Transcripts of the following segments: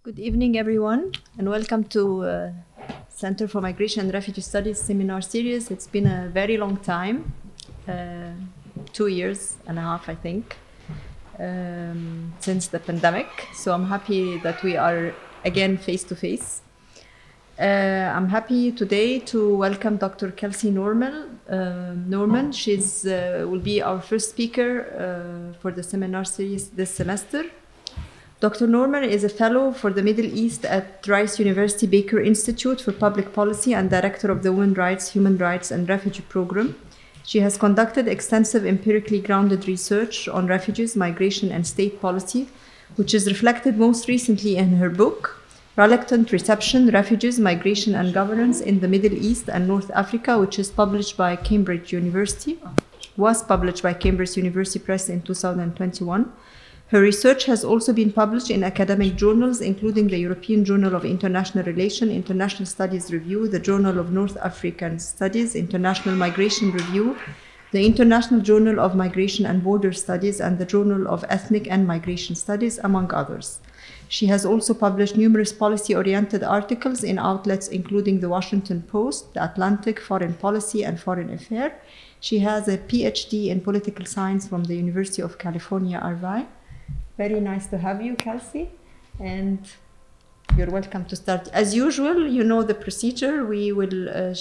Good evening, everyone, and welcome to Center for Migration and Refugee Studies seminar series. It's been a very long time, 2 years and a half, I think, since the pandemic. So I'm happy that we are again face-to-face. I'm happy today to welcome Dr. Kelsey Norman. She's will be our first speaker for the seminar series this semester. Dr. Norman is a fellow for the Middle East at Rice University Baker Institute for Public Policy and director of the Women's Rights, Human Rights and Refugee Program. She has conducted extensive empirically grounded research on refugees, migration and state policy, which is reflected most recently in her book, Reluctant Reception, Refugees, Migration and Governance in the Middle East and North Africa, which is published by Cambridge University, was published by Cambridge University Press in 2021. Her research has also been published in academic journals, including the European Journal of International Relations, International Studies Review, the Journal of North African Studies, International Migration Review, the International Journal of Migration and Border Studies, and the Journal of Ethnic and Migration Studies, among others. She has also published numerous policy-oriented articles in outlets including the Washington Post, The Atlantic, Foreign Policy, and Foreign Affairs. She has a PhD in political science from the University of California, Irvine. Very nice to have you, Kelsey, and you're welcome to start. As usual, you know the procedure. We will,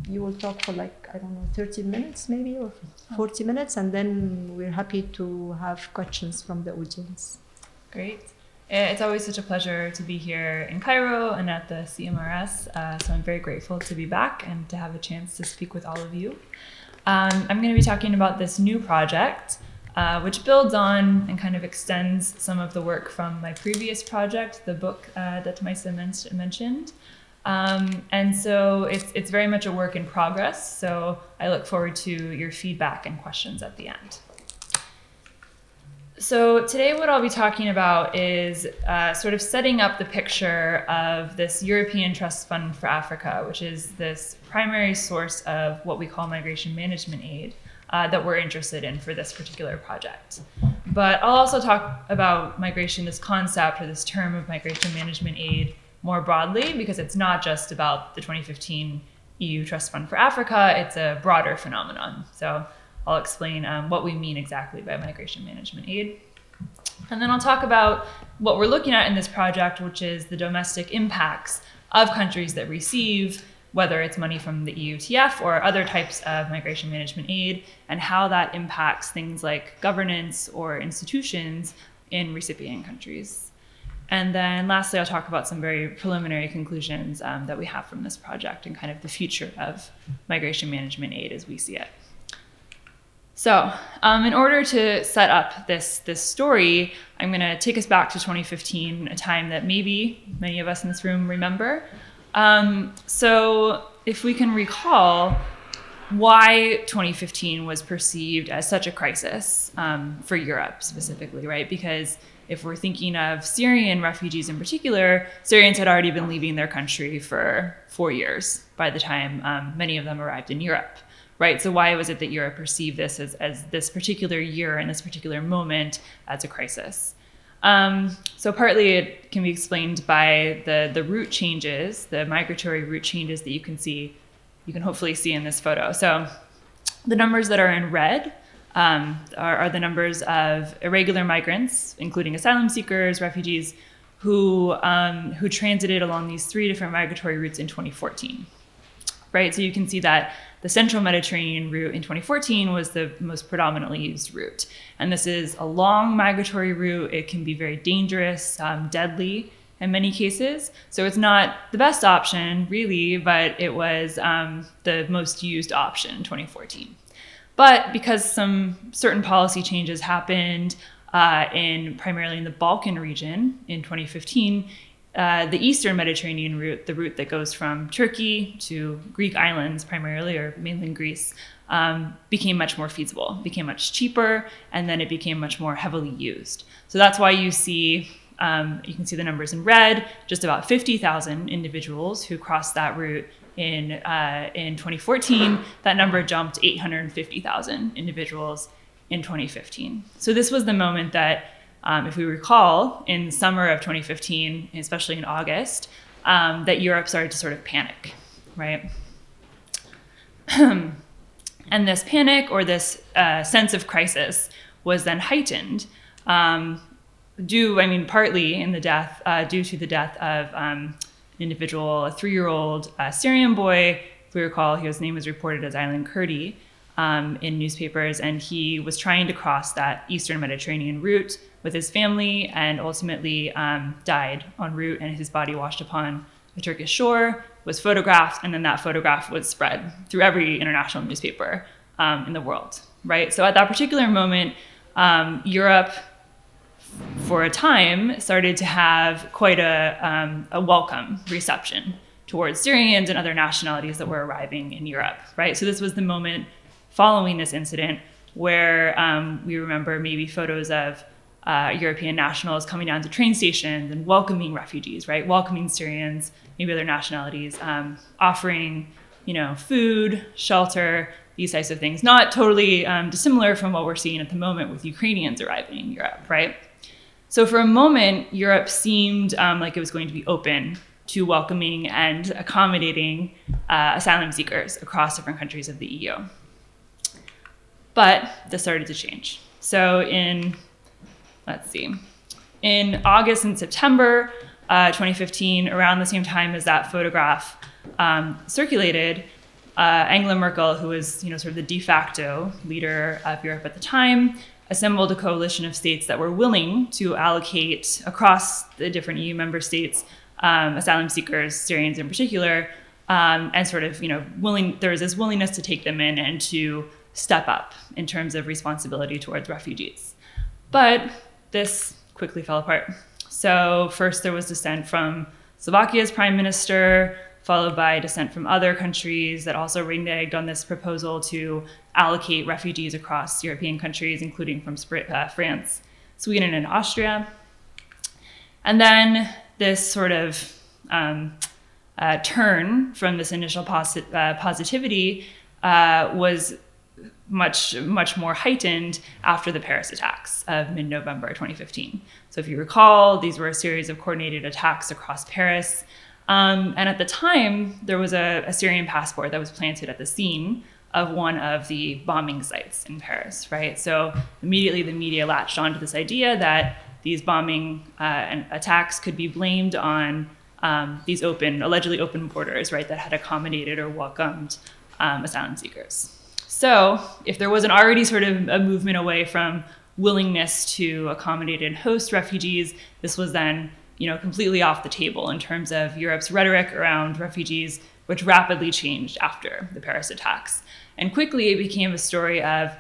you will talk for 30 minutes maybe, or 40 minutes, and then we're happy to have questions from the audience. Great. It's always such a pleasure to be here in Cairo and at the CMRS, so I'm very grateful to be back and to have a chance to speak with all of you. I'm going to be talking about this new project, which builds on and kind of extends some of the work from my previous project, the book that Maisa mentioned. And so it's very much a work in progress. So I look forward to your feedback and questions at the end. So today what I'll be talking about is sort of setting up the picture of this European Trust Fund for Africa, which is this primary source of what we call migration management aid. That we're interested in for this particular project. But I'll also talk about migration, this concept or this term of migration management aid more broadly, because it's not just about the 2015 EU Trust Fund for Africa, it's a broader phenomenon. So I'll explain what we mean exactly by migration management aid. And then I'll talk about what we're looking at in this project, which is the domestic impacts of countries that receive, whether it's money from the EUTF or other types of migration management aid, and how that impacts things like governance or institutions in recipient countries. And then lastly, I'll talk about some very preliminary conclusions that we have from this project and kind of the future of migration management aid as we see it. So in order to set up this story, I'm gonna take us back to 2015, a time that maybe many of us in this room remember. So if we can recall why 2015 was perceived as such a crisis for Europe specifically, right? Because if we're thinking of Syrian refugees in particular, Syrians had already been leaving their country for 4 years by the time many of them arrived in Europe, right? So why was it that Europe perceived this as this particular year and this particular moment as a crisis? So partly it can be explained by the route changes, the migratory route changes that you can hopefully see in this photo. So the numbers that are in red are the numbers of irregular migrants, including asylum seekers, refugees, who transited along these 3 different migratory routes in 2014, right? So you can see that the central Mediterranean route in 2014 was the most predominantly used route. And this is a long migratory route. It can be very dangerous, deadly in many cases. So it's not the best option really, but it was the most used option in 2014. But because some certain policy changes happened primarily in the Balkan region in 2015, the Eastern Mediterranean route, the route that goes from Turkey to Greek islands primarily, or mainland Greece, became much more feasible, became much cheaper, and then it became much more heavily used. So that's why you can see the numbers in red, just about 50,000 individuals who crossed that route in 2014. That number jumped 850,000 individuals in 2015. So this was the moment that if we recall, in summer of 2015, especially in August, that Europe started to sort of panic, right? And this panic or this sense of crisis was then heightened partly in the death, due to the death of an individual, a 3-year-old Syrian boy. If we recall, his name was reported as Aylan Kurdi in newspapers, and he was trying to cross that Eastern Mediterranean route with his family and ultimately died en route, and his body washed upon the Turkish shore, was photographed, and then that photograph was spread through every international newspaper in the world, right? So at that particular moment, Europe, for a time, started to have quite a welcome reception towards Syrians and other nationalities that were arriving in Europe, right? So this was the moment following this incident where we remember maybe photos of European nationals coming down to train stations and welcoming refugees, right? Welcoming Syrians, maybe other nationalities, offering, food, shelter, these types of things. Not totally dissimilar from what we're seeing at the moment with Ukrainians arriving in Europe, right? So for a moment, Europe seemed like it was going to be open to welcoming and accommodating asylum seekers across different countries of the EU. But this started to change. So in August and September 2015, around the same time as that photograph circulated, Angela Merkel, who was sort of the de facto leader of Europe at the time, assembled a coalition of states that were willing to allocate across the different EU member states asylum seekers, Syrians in particular, and sort of there was this willingness to take them in and to step up in terms of responsibility towards refugees. But this quickly fell apart. So first there was dissent from Slovakia's prime minister, followed by dissent from other countries that also reneged on this proposal to allocate refugees across European countries, including from France, Sweden, and Austria. And then this sort of turn from this initial positivity was much more heightened after the Paris attacks of mid-November 2015. So if you recall, these were a series of coordinated attacks across Paris. And at the time, there was a Syrian passport that was planted at the scene of one of the bombing sites in Paris, right? So immediately the media latched onto this idea that these bombing and attacks could be blamed on these allegedly open borders, right, that had accommodated or welcomed asylum seekers. So if there wasn't already sort of a movement away from willingness to accommodate and host refugees, this was then completely off the table in terms of Europe's rhetoric around refugees, which rapidly changed after the Paris attacks. And quickly it became a story of,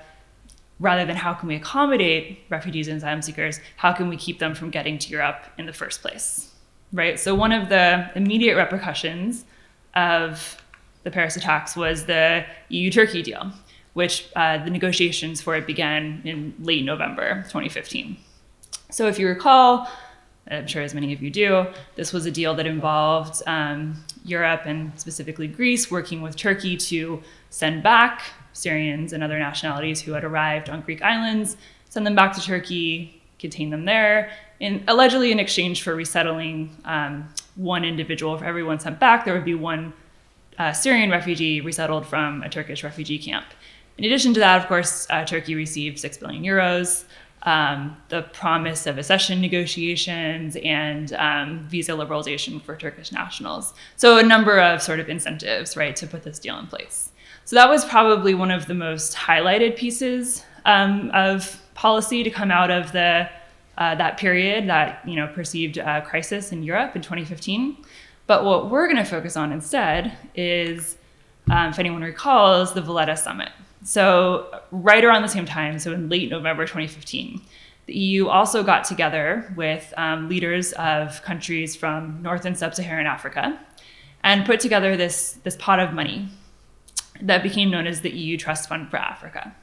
rather than how can we accommodate refugees and asylum seekers, how can we keep them from getting to Europe in the first place, right? So one of the immediate repercussions of the Paris attacks was the EU-Turkey deal, which the negotiations for it began in late November 2015. So if you recall, I'm sure as many of you do, this was a deal that involved Europe and specifically Greece working with Turkey to send back Syrians and other nationalities who had arrived on Greek islands, send them back to Turkey, contain them there, allegedly in exchange for resettling one individual. For everyone sent back, there would be one Syrian refugee resettled from a Turkish refugee camp. In addition to that, of course, Turkey received 6 billion euros, the promise of accession negotiations, and visa liberalization for Turkish nationals. So a number of sort of incentives, right, to put this deal in place. So that was probably one of the most highlighted pieces of policy to come out of that period, that perceived crisis in Europe in 2015. But what we're going to focus on instead is, if anyone recalls, the Valletta Summit. So right around the same time, so in late November 2015, the EU also got together with leaders of countries from North and Sub-Saharan Africa and put together this pot of money that became known as the EU Trust Fund for Africa.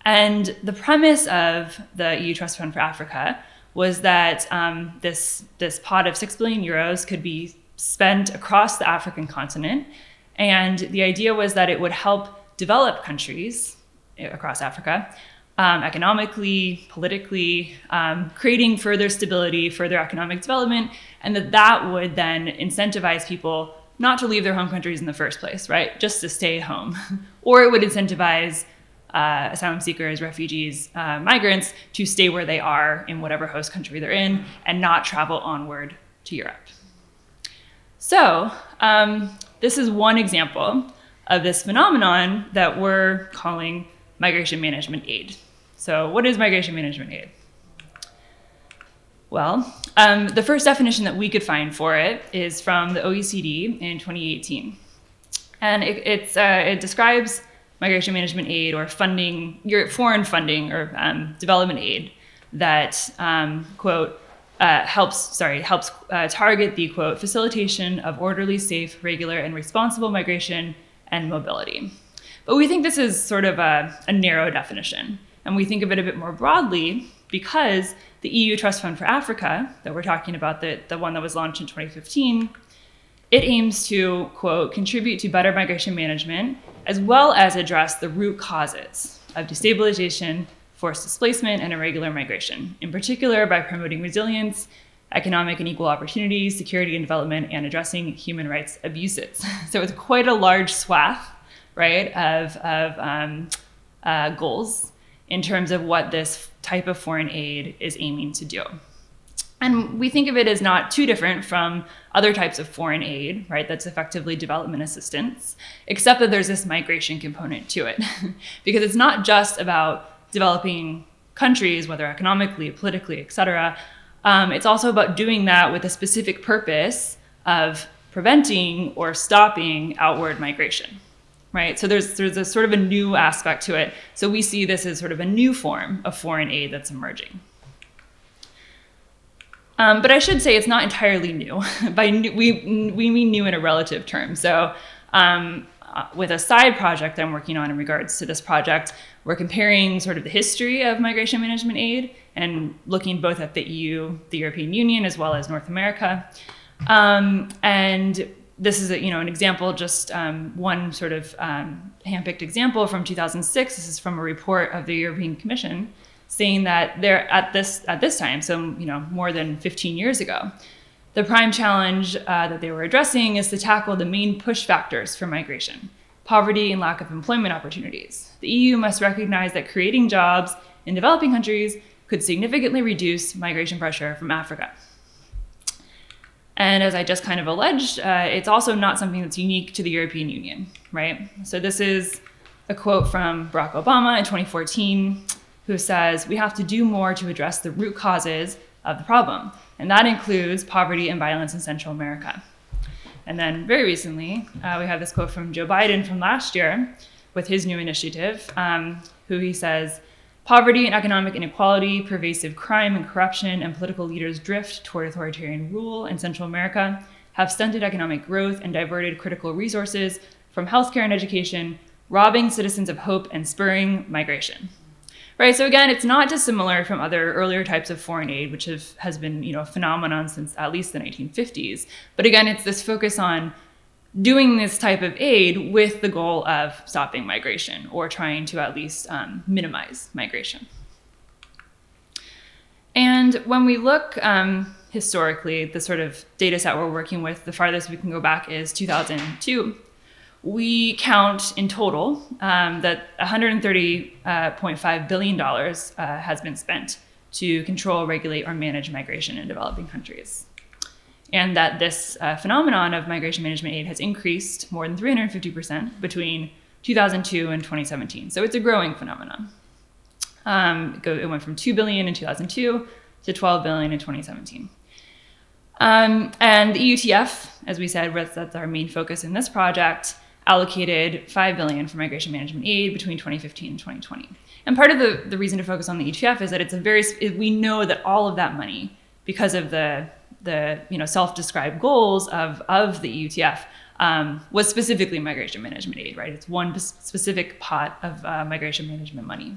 And the premise of the EU Trust Fund for Africa was that this pot of 6 billion euros could be spent across the African continent. And the idea was that it would help developed countries across Africa economically, politically, creating further stability, further economic development, and that would then incentivize people not to leave their home countries in the first place, right? Just to stay at home. Or it would incentivize asylum seekers, refugees, migrants to stay where they are in whatever host country they're in and not travel onward to Europe. So this is one example of this phenomenon that we're calling migration management aid. So what is migration management aid? Well, the first definition that we could find for it is from the OECD in 2018. And it describes migration management aid or funding, foreign funding or development aid that, quote, helps target the, quote, facilitation of orderly, safe, regular, and responsible migration and mobility. But we think this is sort of a narrow definition. And we think of it a bit more broadly because the EU Trust Fund for Africa that we're talking about, the one that was launched in 2015, it aims to, quote, contribute to better migration management as well as address the root causes of destabilization, forced displacement, and irregular migration, in particular by promoting resilience, economic and equal opportunities, security and development, and addressing human rights abuses. So it's quite a large swath, right, of goals in terms of what this type of foreign aid is aiming to do. And we think of it as not too different from other types of foreign aid, right? That's effectively development assistance, except that there's this migration component to it. Because it's not just about developing countries, whether economically, politically, et cetera. It's also about doing that with a specific purpose of preventing or stopping outward migration, right? So there's a sort of a new aspect to it. So we see this as sort of a new form of foreign aid that's emerging. But I should say it's not entirely new. By new, we mean new in a relative term. So with a side project I'm working on in regards to this project, we're comparing sort of the history of migration management aid and looking both at the EU, the European Union, as well as North America. And this is an example, just one sort of handpicked example from 2006. This is from a report of the European Commission saying that they're at this time, so more than 15 years ago, the prime challenge that they were addressing is to tackle the main push factors for migration: poverty and lack of employment opportunities. The EU must recognize that creating jobs in developing countries could significantly reduce migration pressure from Africa. And as I just kind of alleged, it's also not something that's unique to the European Union, right? So this is a quote from Barack Obama in 2014, who says, "We have to do more to address the root causes of the problem. And that includes poverty and violence in Central America." And then very recently, we have this quote from Joe Biden from last year with his new initiative, who he says, "Poverty and economic inequality, pervasive crime and corruption, and political leaders' drift toward authoritarian rule in Central America have stunted economic growth and diverted critical resources from healthcare and education, robbing citizens of hope and spurring migration." Right, so again, it's not dissimilar from other earlier types of foreign aid, which has been a phenomenon since at least the 1950s. But again, it's this focus on doing this type of aid with the goal of stopping migration or trying to at least minimize migration. And when we look historically, the sort of data set we're working with, the farthest we can go back is 2002. We count in total that $130.5 billion has been spent to control, regulate, or manage migration in developing countries. And that this phenomenon of migration management aid has increased more than 350% between 2002 and 2017. So it's a growing phenomenon. It went from $2 billion in 2002 to $12 billion in 2017. And the EUTF, as we said, that's our main focus in this project, allocated $5 billion for migration management aid between 2015 and 2020. And part of the reason to focus on the EUTF is that we know that all of that money, because of the self-described goals of the EUTF, was specifically migration management aid, right? It's one specific pot of migration management money.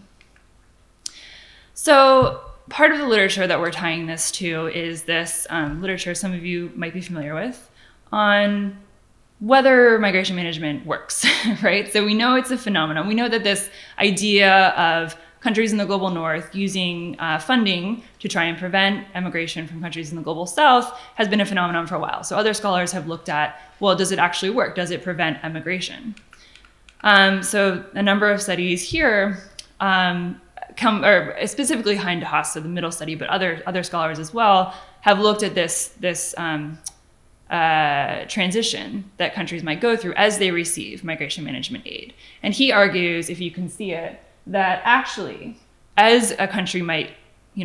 So part of the literature that we're tying this to is this literature some of you might be familiar with on whether migration management works, right? So we know it's a phenomenon. We know that this idea of countries in the global north using funding to try and prevent emigration from countries in the global south has been a phenomenon for a while. So other scholars have looked at, well, does it actually work? Does it prevent emigration? So a number of studies here or specifically Hein de Haas, so the middle study, but other scholars as well have looked at this transition that countries might go through as they receive migration management aid. And he argues, if you can see it, that actually, as a country might,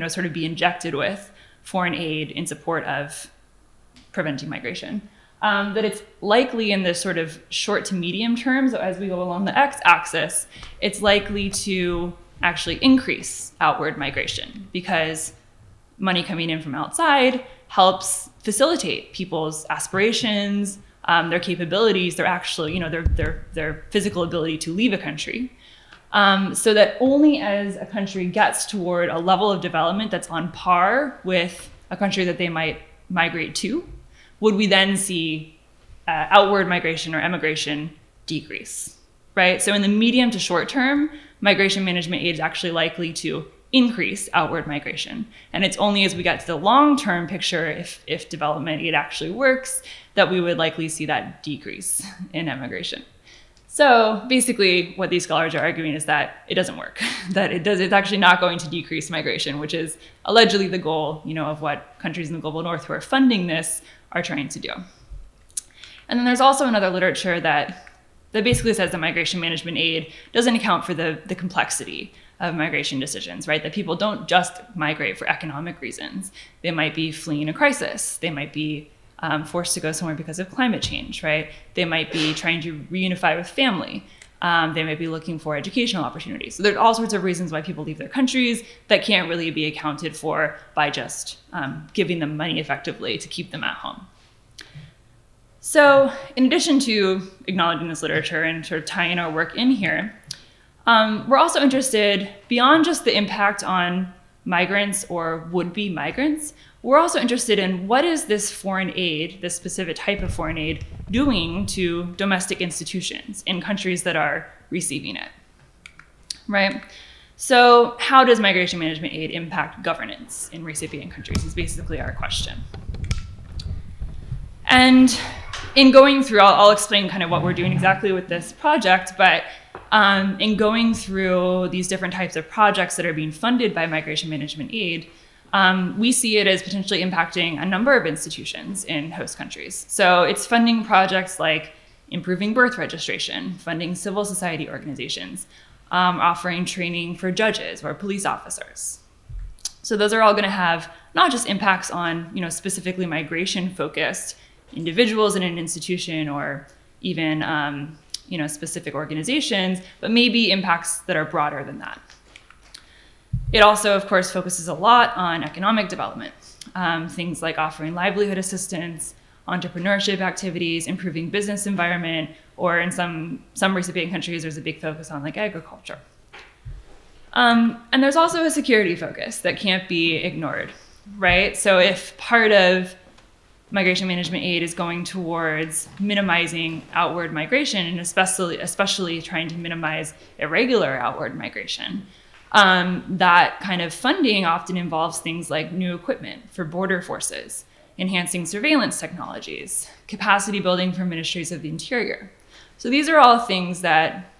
sort of be injected with foreign aid in support of preventing migration, that it's likely in this sort of short to medium term, so as we go along the x-axis, it's likely to actually increase outward migration because money coming in from outside helps facilitate people's aspirations, their capabilities, their actually, their physical ability to leave a country. So that only as a country gets toward a level of development that's on par with a country that they might migrate to, would we then see outward migration or emigration decrease, right? So in the medium to short term, migration management aid is actually likely to increase outward migration. And it's only as we get to the long-term picture, if development aid actually works, that we would likely see that decrease in emigration. So basically what these scholars are arguing is that it doesn't work, that it's actually not going to decrease migration, which is allegedly the goal, of what countries in the global north who are funding this are trying to do. And then there's also another literature that basically says that migration management aid doesn't account for the complexity of migration decisions, right? That people don't just migrate for economic reasons. They might be fleeing a crisis. They might be forced to go somewhere because of climate change, right? They might be trying to reunify with family. They might be looking for educational opportunities. So there's all sorts of reasons why people leave their countries that can't really be accounted for by just giving them money effectively to keep them at home. So in addition to acknowledging this literature and sort of tying our work in here, we're also interested, beyond just the impact on migrants or would-be migrants, we're also interested in what is this foreign aid, this specific type of foreign aid, doing to domestic institutions in countries that are receiving it, right? So how does migration management aid impact governance in recipient countries is basically our question. And in going through, I'll explain kind of what we're doing exactly with this project, but in going through these different types of projects that are being funded by migration management aid, we see it as potentially impacting a number of institutions in host countries. So it's funding projects like improving birth registration, funding civil society organizations, offering training for judges or police officers. So those are all going to have not just impacts on, specifically migration-focused individuals in an institution or even, specific organizations, but maybe impacts that are broader than that. It also, of course, focuses a lot on economic development, things like offering livelihood assistance, entrepreneurship activities, improving business environment, or in some recipient countries, there's a big focus on like agriculture. And there's also a security focus that can't be ignored, right? So if part of migration management aid is going towards minimizing outward migration, and especially trying to minimize irregular outward migration, that kind of funding often involves things like new equipment for border forces, enhancing surveillance technologies, capacity building for ministries of the interior. So these are all things that,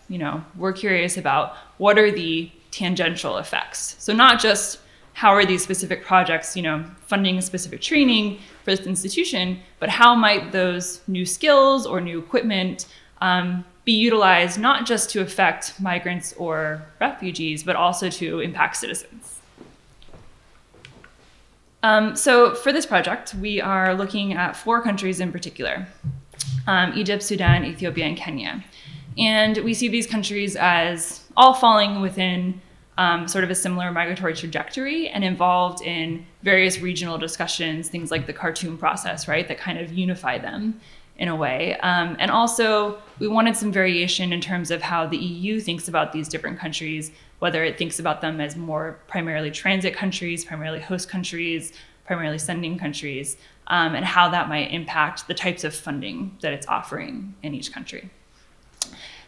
we're curious about. What are the tangential effects? So not just how are these specific projects, funding specific training for this institution, but how might those new skills or new equipment be utilized not just to affect migrants or refugees, but also to impact citizens. So for this project, we are looking at 4 countries in particular, Egypt, Sudan, Ethiopia, and Kenya. And we see these countries as all falling within sort of a similar migratory trajectory and involved in various regional discussions, things like the Khartoum process, right, that kind of unify them in a way. And also, we wanted some variation in terms of how the EU thinks about these different countries, whether it thinks about them as more primarily transit countries, primarily host countries, primarily sending countries, and how that might impact the types of funding that it's offering in each country.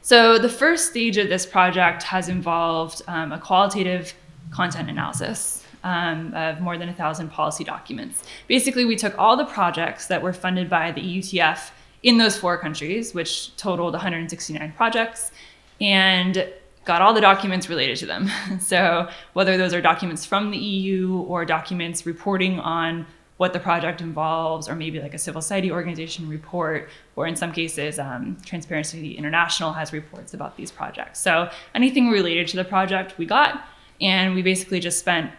So the first stage of this project has involved a qualitative content analysis of more than 1,000 policy documents. Basically, we took all the projects that were funded by the EUTF in those 4 countries, which totaled 169 projects, and got all the documents related to them. So whether those are documents from the EU or documents reporting on what the project involves, or maybe like a civil society organization report, or in some cases, Transparency International has reports about these projects. So anything related to the project we got, and we basically just spent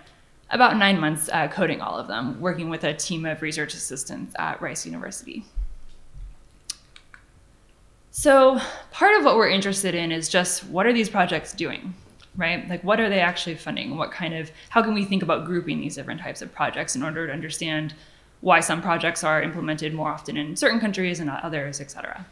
about 9 months coding all of them, working with a team of research assistants at Rice University. So part of what we're interested in is just what are these projects doing, right? Like what are they actually funding? How can we think about grouping these different types of projects in order to understand why some projects are implemented more often in certain countries and not others, et cetera.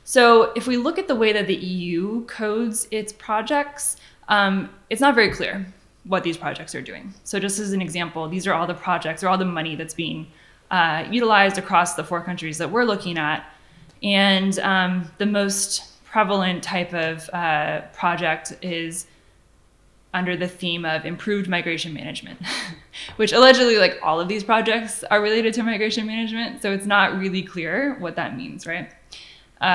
So if we look at the way that the EU codes its projects, it's not very clear what these projects are doing. So just as an example, these are all the projects or all the money that's being utilized across the 4 countries that we're looking at. And the most prevalent type of project is under the theme of improved migration management, which allegedly like all of these projects are related to migration management. So it's not really clear what that means, right?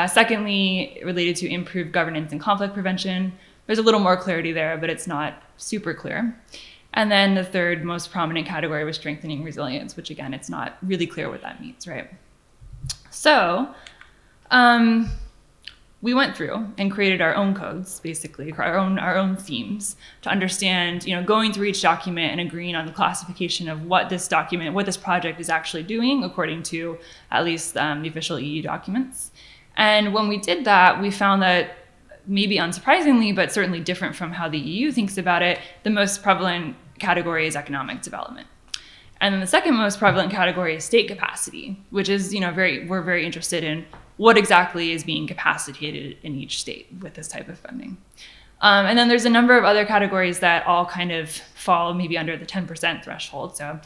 Secondly, related to improved governance and conflict prevention. There's a little more clarity there, but it's not super clear. And then the third most prominent category was strengthening resilience, which again, it's not really clear what that means, right? So we went through and created our own codes, basically, our own themes to understand, going through each document and agreeing on the classification of what this project is actually doing, according to at least the official EU documents. And when we did that, we found that maybe unsurprisingly, but certainly different from how the EU thinks about it, the most prevalent category is economic development. And then the second most prevalent category is state capacity, which is, we're very interested in what exactly is being capacitated in each state with this type of funding. And then there's a number of other categories that all kind of fall maybe under the 10% threshold. So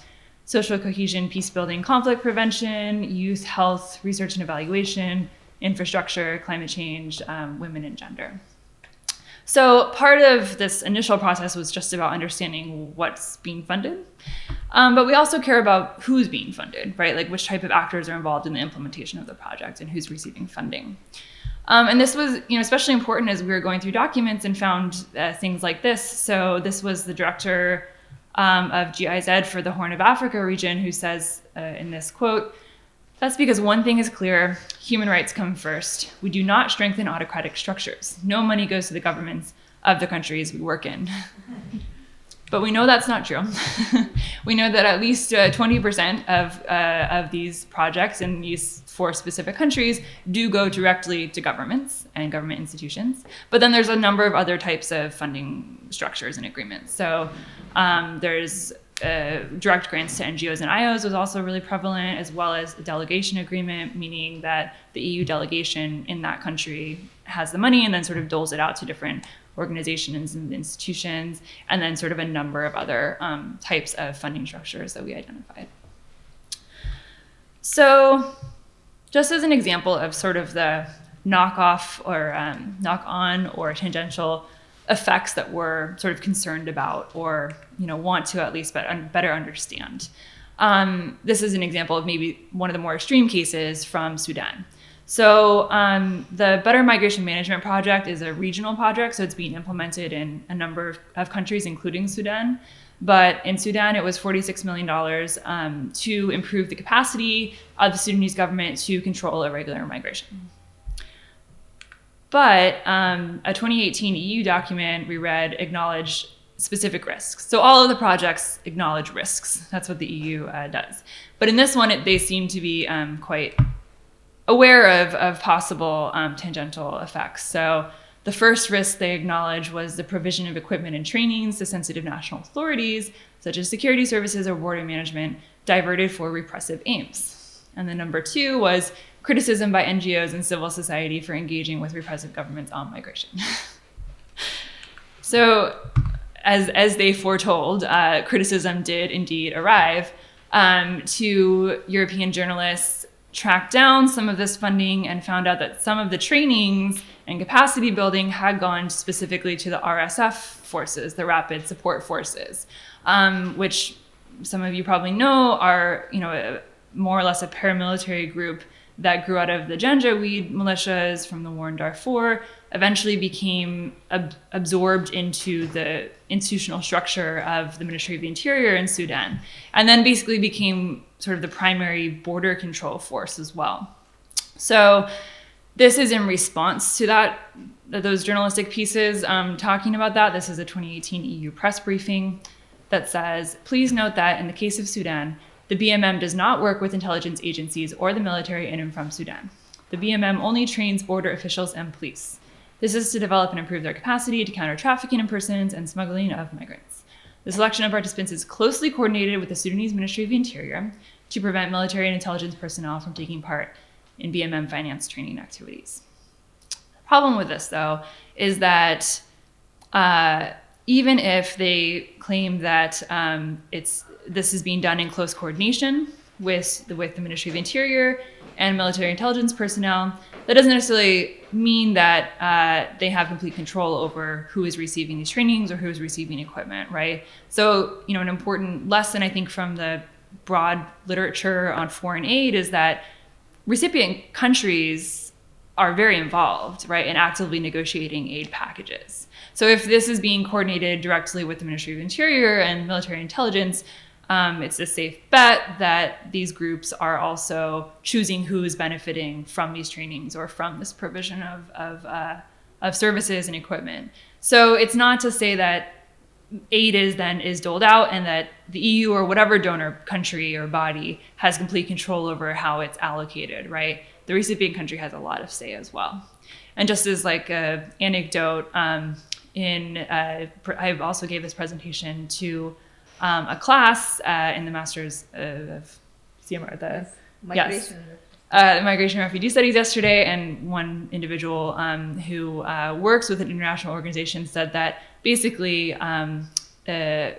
social cohesion, peace building, conflict prevention, youth, health, research and evaluation, infrastructure, climate change, women and gender. So part of this initial process was just about understanding what's being funded. But we also care about who's being funded, right? Like which type of actors are involved in the implementation of the project and who's receiving funding. And this was, especially important as we were going through documents and found things like this. So this was the director of GIZ for the Horn of Africa region who says in this quote, "That's because one thing is clear, human rights come first. We do not strengthen autocratic structures. No money goes to the governments of the countries we work in." But we know that's not true. We know that at least 20% of these projects in these 4 specific countries do go directly to governments and government institutions. But then there's a number of other types of funding structures and agreements. So there's direct grants to NGOs and IOs was also really prevalent, as well as a delegation agreement, meaning that the EU delegation in that country has the money and then sort of doles it out to different organizations and institutions, and then sort of a number of other types of funding structures that we identified. So just as an example of sort of the knock-off or knock-on or tangential effects that we're sort of concerned about or want to at least better understand. This is an example of maybe one of the more extreme cases from Sudan. So the Better Migration Management Project is a regional project, so it's being implemented in a number of countries, including Sudan. But in Sudan, it was $46 million to improve the capacity of the Sudanese government to control irregular migration. But a 2018 EU document we read acknowledged specific risks. So all of the projects acknowledge risks. That's what the EU does. But in this one, they seem to be quite aware of possible tangential effects. So the first risk they acknowledged was the provision of equipment and trainings to sensitive national authorities, such as security services or border management, diverted for repressive aims. And then number 2 was criticism by NGOs and civil society for engaging with repressive governments on migration. So as they foretold, criticism did indeed arrive to European journalists tracked down some of this funding and found out that some of the trainings and capacity building had gone specifically to the RSF forces, the Rapid Support Forces, which some of you probably know are, more or less a paramilitary group that grew out of the Janjaweed militias from the war in Darfur, eventually became absorbed into the institutional structure of the Ministry of the Interior in Sudan, and then basically became sort of the primary border control force as well. So this is in response to those journalistic pieces talking about that. This is a 2018 EU press briefing that says, please note that in the case of Sudan, the BMM does not work with intelligence agencies or the military in and from Sudan. The BMM only trains border officials and police. This is to develop and improve their capacity to counter trafficking in persons and smuggling of migrants. The selection of participants is closely coordinated with the Sudanese Ministry of the Interior to prevent military and intelligence personnel from taking part in BMM finance training activities. The problem with this, though, is that even if they claim that this is being done in close coordination with the Ministry of the Interior and military intelligence personnel, that doesn't necessarily mean that they have complete control over who is receiving these trainings or who is receiving equipment, right? So, an important lesson, I think, from the broad literature on foreign aid is that recipient countries are very involved, right, in actively negotiating aid packages. So if this is being coordinated directly with the Ministry of the Interior and military intelligence, it's a safe bet that these groups are also choosing who is benefiting from these trainings or from this provision of services and equipment. So it's not to say that aid is doled out and that the EU or whatever donor country or body has complete control over how it's allocated, right? The recipient country has a lot of say as well. And just as like an anecdote, I also gave this presentation to a class in the Masters of CMR, Migration and Refugee Studies yesterday, and one individual who works with an international organization said that basically the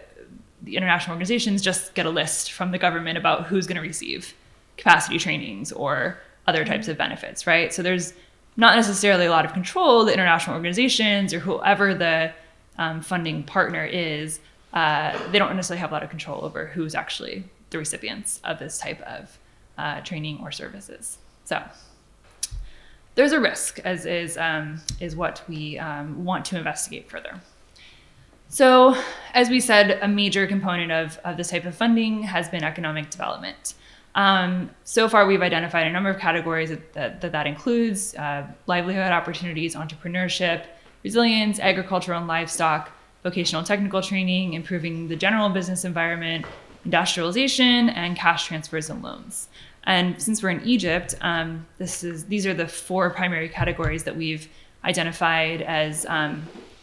international organizations just get a list from the government about who's going to receive capacity trainings or other types of benefits, right? So there's not necessarily a lot of control. The international organizations or whoever the funding partner is, they don't necessarily have a lot of control over who's actually the recipients of this type of training or services. So there's a risk, as is what we want to investigate further. So as we said, a major component of this type of funding has been economic development. So far, we've identified a number of categories that includes livelihood opportunities, entrepreneurship, resilience, agricultural and livestock, vocational technical training, improving the general business environment, industrialization, and cash transfers and loans. And since we're in Egypt, these are the four primary categories that we've identified as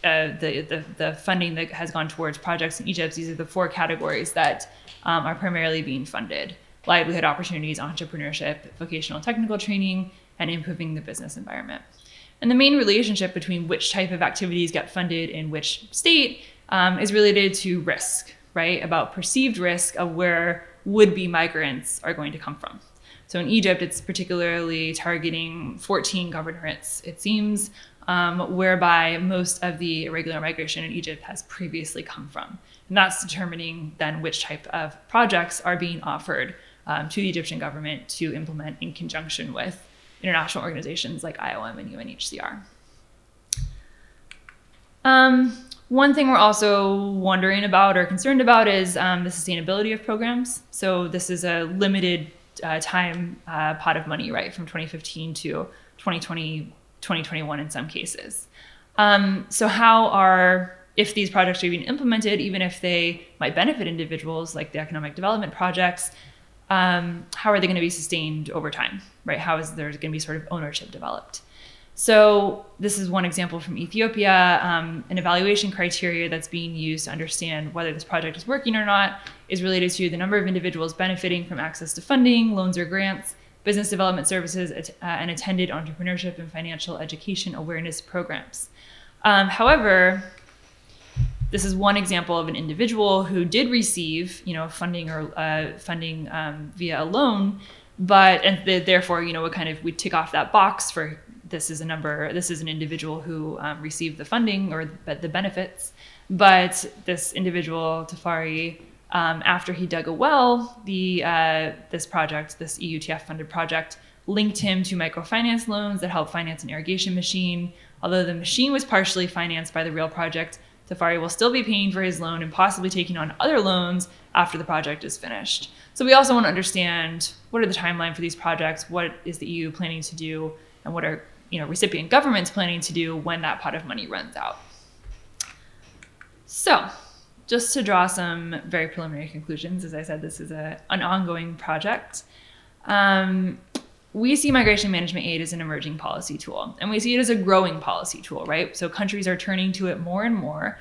the funding that has gone towards projects in Egypt. These are the four categories that are primarily being funded: livelihood opportunities, entrepreneurship, vocational technical training, and improving the business environment. And the main relationship between which type of activities get funded in which state is related to risk, right? About perceived risk of where would-be migrants are going to come from. So in Egypt, it's particularly targeting 14 governorates, it seems, whereby most of the irregular migration in Egypt has previously come from. And that's determining then which type of projects are being offered to the Egyptian government to implement in conjunction with international organizations like IOM and UNHCR. One thing we're also wondering about or concerned about is the sustainability of programs. So this is a limited time pot of money, right, from 2015 to 2020, 2021 in some cases. So if these projects are being implemented, even if they might benefit individuals like the economic development projects, how are they going to be sustained over time, right? How is there going to be sort of ownership developed? So this is one example from Ethiopia, an evaluation criteria that's being used to understand whether this project is working or not is related to the number of individuals benefiting from access to funding, loans or grants, business development services, and attended entrepreneurship and financial education awareness programs. However, this is one example of an individual who did receive, funding via a loan, Therefore, we tick off that box for this is an individual who received the funding or the benefits. But this individual, Tafari, after he dug a well, this EUTF funded project linked him to microfinance loans that helped finance an irrigation machine. Although the machine was partially financed by the real project, Tafari will still be paying for his loan and possibly taking on other loans after the project is finished. So we also want to understand what are the timeline for these projects, what is the EU planning to do, and what are recipient governments planning to do when that pot of money runs out. So just to draw some very preliminary conclusions, as I said, this is an ongoing project. We see migration management aid as an emerging policy tool, and we see it as a growing policy tool, right? So countries are turning to it more and more.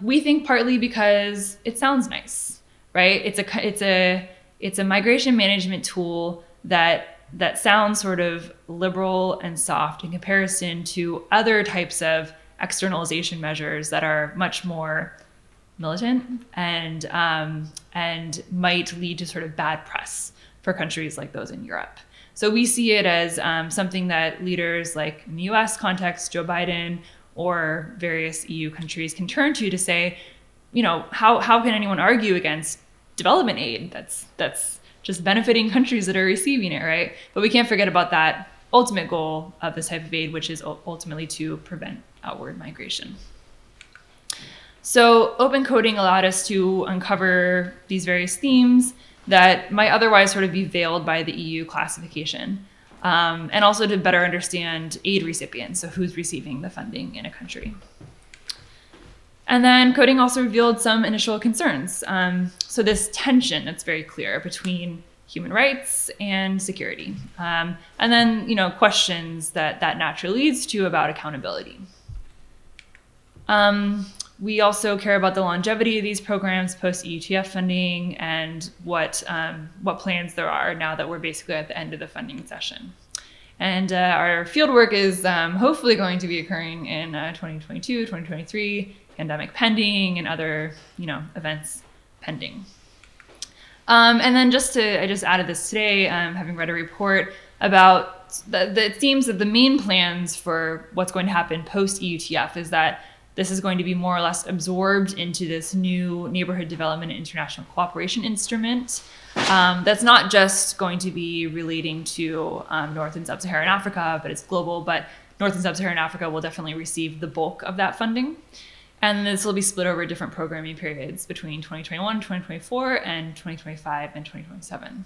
We think partly because it sounds nice, right? It's a migration management tool that sounds sort of liberal and soft in comparison to other types of externalization measures that are much more militant and might lead to sort of bad press for countries like those in Europe. So we see it as something that leaders like in the US context, Joe Biden, or various EU countries can turn to say, how can anyone argue against development aid that's just benefiting countries that are receiving it, right? But we can't forget about that ultimate goal of this type of aid, which is ultimately to prevent outward migration. So open coding allowed us to uncover these various themes that might otherwise sort of be veiled by the EU classification, and also to better understand aid recipients, so who's receiving the funding in a country. And then coding also revealed some initial concerns. So this tension that's very clear between human rights and security. And then, questions that naturally leads to about accountability. We also care about the longevity of these programs post EUTF funding and what plans there are now that we're basically at the end of the funding session. And our fieldwork is hopefully going to be occurring in 2022, 2023, pandemic pending, and other events pending. And then I just added this today, having read a report about it seems that the main plans for what's going to happen post EUTF is that this is going to be more or less absorbed into this new neighborhood development and international cooperation instrument that's not just going to be relating to North and Sub-Saharan Africa, but it's global. But North and Sub-Saharan Africa will definitely receive the bulk of that funding. And this will be split over different programming periods between 2021, 2024, and 2025 and 2027,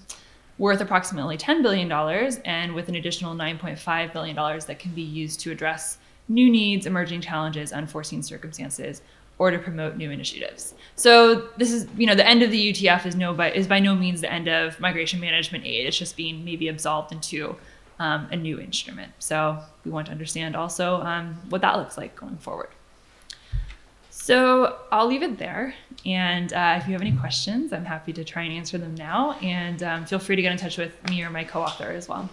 worth approximately $10 billion, and with an additional $9.5 billion that can be used to address new needs, emerging challenges, unforeseen circumstances, or to promote new initiatives. So this is, the end of the EUTF is by no means the end of migration management aid. It's just being maybe absolved into a new instrument. So we want to understand also what that looks like going forward. So I'll leave it there. And if you have any questions, I'm happy to try and answer them now. And feel free to get in touch with me or my co-author as well.